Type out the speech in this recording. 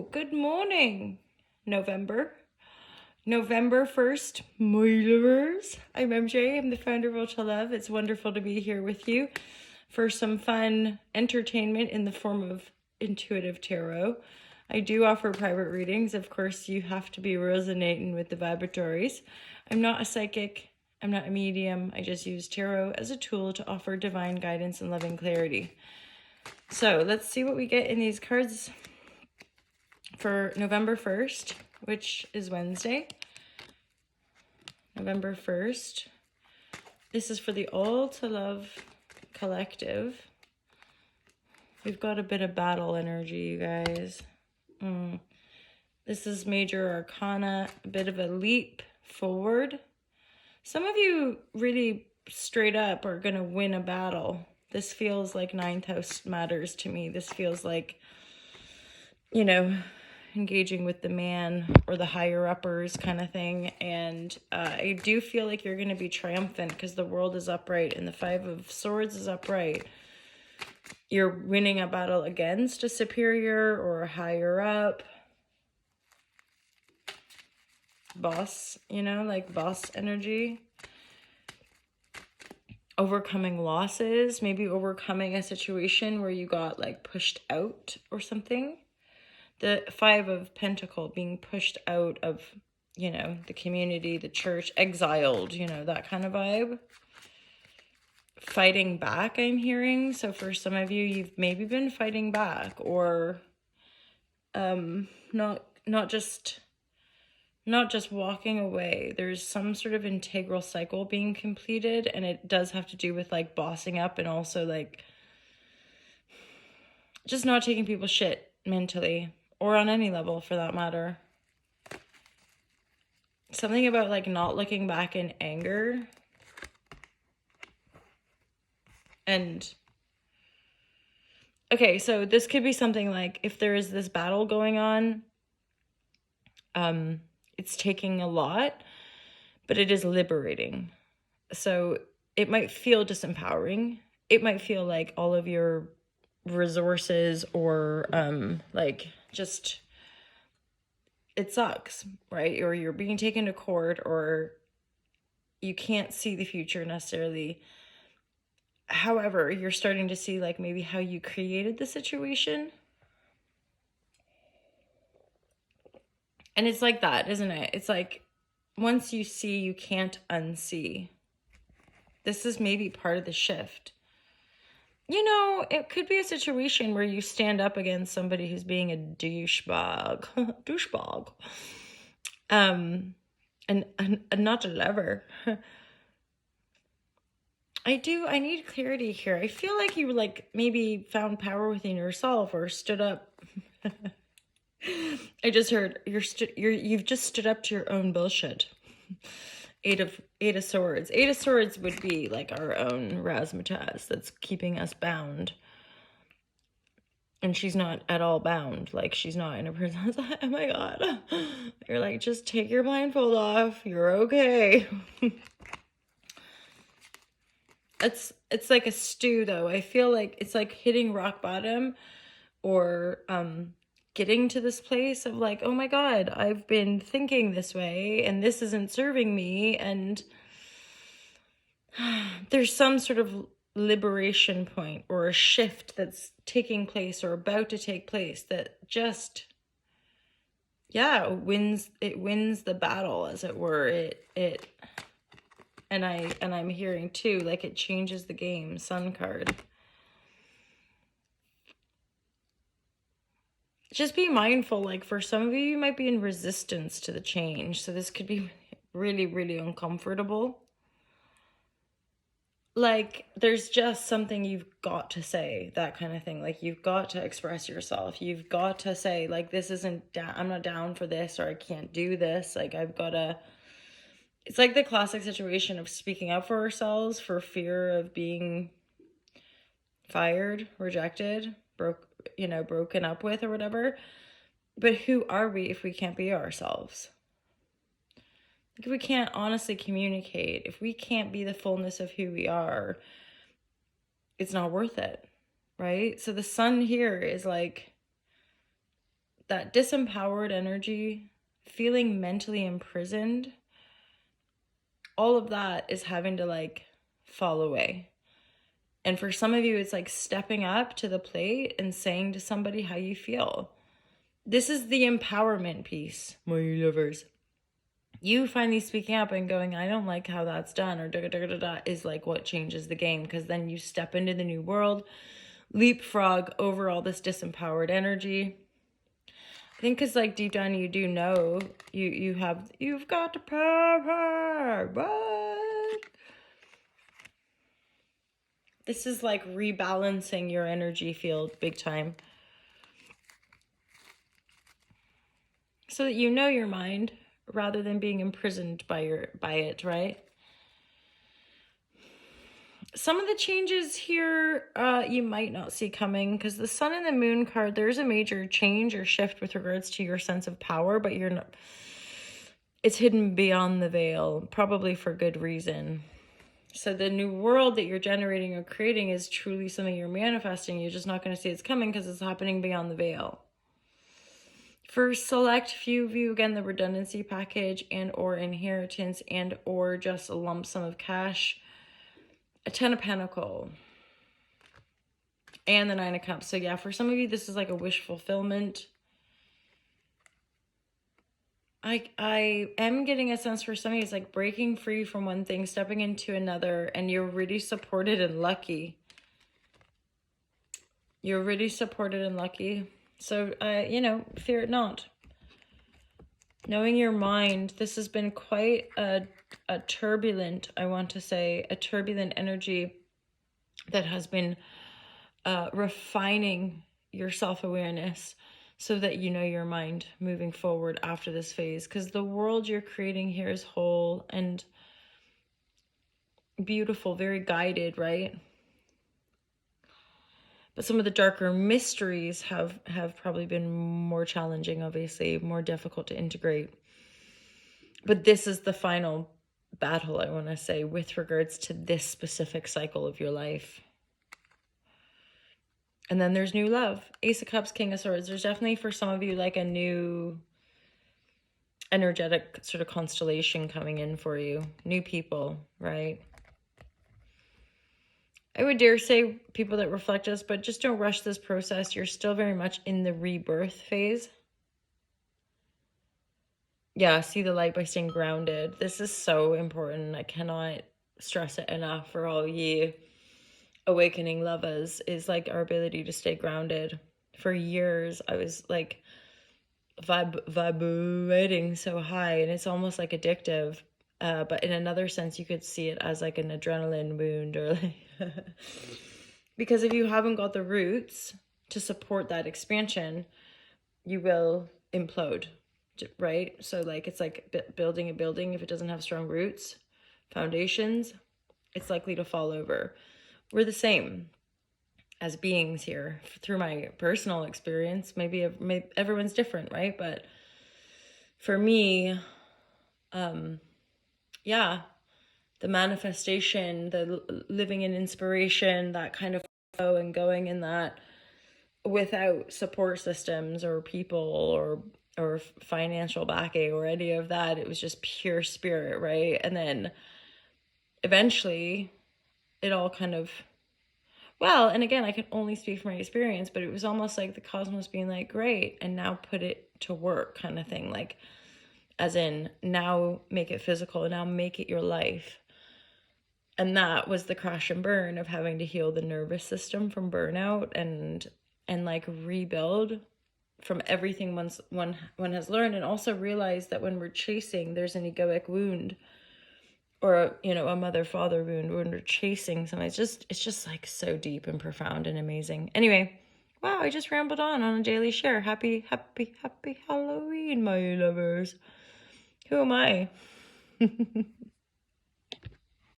Good morning, November. November 1st, my lovers. I'm MJ, I'm the founder of Ultra Love. It's wonderful to be here with you for some fun entertainment in the form of intuitive tarot. I do offer private readings. Of course, you have to be resonating with the vibratories. I'm not a psychic, I'm not a medium. I just use tarot as a tool to offer divine guidance and loving clarity. So let's see what we get in these cards for November 1st, which is Wednesday. November 1st. This is for the All to Love Collective. We've got a bit of battle energy, you guys. This is Major Arcana, a bit of a leap forward. Some of you really straight up are going to win a battle. This feels like ninth house matters to me. This feels like, you know, engaging with the man or the higher uppers kind of thing. And I do feel like you're going to be triumphant because the world is upright and the Five of Swords is upright. You're winning a battle against a superior or a higher up. Boss, you know, like boss energy. Overcoming losses, maybe overcoming a situation where you got like pushed out or something. The Five of Pentacles, being pushed out of, you know, the community, the church, exiled, you know, that kind of vibe. Fighting back, I'm hearing. So for some of you, you've maybe been fighting back, or not just walking away. There's some sort of integral cycle being completed, and it does have to do with like bossing up and also like just not taking people's shit mentally or on any level for that matter. Something about like not looking back in anger. And okay, so this could be something like if there is this battle going on, it's taking a lot, but it is liberating. So it might feel disempowering. It might feel like all of your resources or like just it sucks, right? Or you're being taken to court, or you can't see the future necessarily. However, you're starting to see like maybe how you created the situation. And it's like that, isn't it? It's like once you see, you can't unsee. This is maybe part of the shift. You know, it could be a situation where you stand up against somebody who's being a douchebag. Douchebag. And not a lover. I need clarity here. I feel like you like maybe found power within yourself or stood up. I just heard you've just stood up to your own bullshit. Eight of Swords. Eight of Swords would be like our own razzmatazz that's keeping us bound. And she's not at all bound. Like, she's not in a prison. Oh my God. You're like, just take your blindfold off. You're okay. It's like a stew, though. I feel like it's like hitting rock bottom, or getting to this place of like, oh my God, I've been thinking this way and this isn't serving me. And there's some sort of liberation point or a shift that's taking place or about to take place that just, yeah, wins the battle, as it were. And I'm hearing too, like it changes the game. Sun card. Just be mindful, like for some of you, you might be in resistance to the change. So this could be really, really uncomfortable. Like there's just something you've got to say, that kind of thing. Like you've got to express yourself. You've got to say like, this isn't down, I'm not down for this, or I can't do this. Like I've got to, it's like the classic situation of speaking up for ourselves for fear of being fired, rejected, broken up with or whatever. But who are we if we can't be ourselves? Like if we can't honestly communicate, if we can't be the fullness of who we are, it's not worth it, right? So the sun here is like that disempowered energy, feeling mentally imprisoned, all of that is having to like fall away. And for some of you, it's like stepping up to the plate and saying to somebody how you feel. This is the empowerment piece, my lovers. You finally speaking up and going, I don't like how that's done, or da da da da, is like what changes the game, because then you step into the new world, leapfrog over all this disempowered energy. I think because like deep down you do know you've got the power, but this is like rebalancing your energy field big time, so that you know your mind rather than being imprisoned by it, right? Some of the changes here you might not see coming, because the Sun and the Moon card, there's a major change or shift with regards to your sense of power, but you're not, it's hidden beyond the veil, probably for good reason. So the new world that you're generating or creating is truly something you're manifesting. You're just not going to see it's coming because it's happening beyond the veil. For select few of you, again, the redundancy package and or inheritance and or just a lump sum of cash, a 10 of Pentacles, and the 9 of Cups. So yeah, for some of you, this is like a wish fulfillment. I am getting a sense for some of you, it's like breaking free from one thing, stepping into another, and you're really supported and lucky. You're really supported and lucky. So, you know, fear it not. Knowing your mind, this has been quite a turbulent, I want to say, a turbulent energy that has been refining your self-awareness so that you know your mind moving forward after this phase. Because the world you're creating here is whole and beautiful, very guided, right? But some of the darker mysteries have probably been more challenging, obviously, more difficult to integrate. But this is the final battle, I want to say, with regards to this specific cycle of your life. And then there's new love. Ace of Cups, King of Swords. There's definitely for some of you like a new energetic sort of constellation coming in for you. New people, right? I would dare say people that reflect us, but just don't rush this process. You're still very much in the rebirth phase. Yeah, see the light by staying grounded. This is so important. I cannot stress it enough for all ye awakening lovers, is like our ability to stay grounded. For years, I was like vibrating so high, and it's almost like addictive. But in another sense, you could see it as like an adrenaline wound, or like because if you haven't got the roots to support that expansion, you will implode, right? So like it's like building a building. If it doesn't have strong roots, foundations, it's likely to fall over. We're the same as beings here through my personal experience. Maybe everyone's different, right? But for me, yeah, the manifestation, the living in inspiration, that kind of flow and going in that without support systems or people or financial backing or any of that, it was just pure spirit, right? And then eventually it all kind of, well, and again, I can only speak from my experience, but it was almost like the cosmos being like, great, and now put it to work kind of thing. Like, as in, now make it physical, and now make it your life. And that was the crash and burn of having to heal the nervous system from burnout and like rebuild from everything one has learned, and also realize that when we're chasing, there's an egoic wound, or you know, a mother-father wound when we're chasing something. It's just like so deep and profound and amazing. Anyway, wow, I just rambled on a daily share. Happy Halloween, my lovers. Who am I?